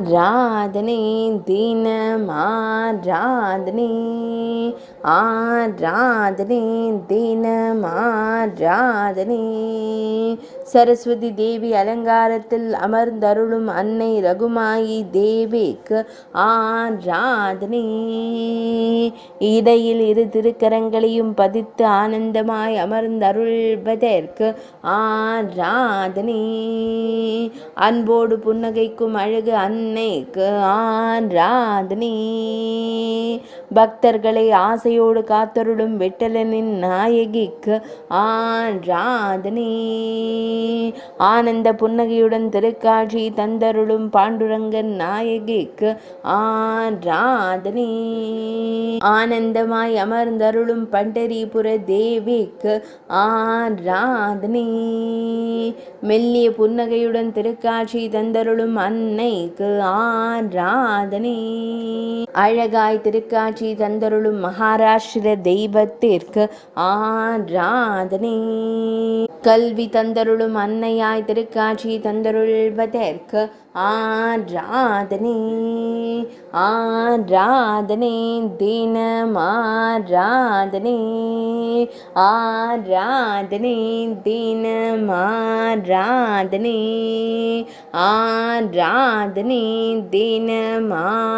ஆராதனை தினமாராதனை ஆராதனை தினமாராதனை. சரஸ்வதி தேவி அலங்காரத்தில் அமர்ந்தருளும் அன்னை ரகுமாயி தேவிக்கு ஆராதனை. இடையில் இரு திருக்கரங்களையும் பதித்து ஆனந்தமாய் அமர்ந்தருள்வதற்கு ஆராதனை. அன்போடு புன்னகைக்கும் அழகு அன்னைக்கு ஆராதனை. பக்தர்களை ஆசையோடு காத்தருளும் விட்டலனின் நாயகிக்கு ஆராதனை. ஆனந்த புன்னகையுடன் திருக்காட்சி தந்தருளும் பாண்டுரங்கன் நாயகிக்கு ஆராதனை. ஆனந்தமாய் அமர்ந்தருளும் பண்டரிபுர தேவிக்கு ஆராதனை. மெல்லிய புன்னகையுடன் திருக்காட்சி தந்தருளும் அன்னைக்கு ஆராதனை. அழகாய் திருக்காட்சி தந்தருளும் மகாராஷ்டிர தெய்வத்திற்கு ஆராதனை. கல்வி தந்தருளும் அன்னையாய் திருக்காட்சி தந்தருள்வதற்கு ஆராதனை. ஆராதனை தினமாராதனை ஆராதனை தினமாராதனை ஆராதனை தினமாராதனை.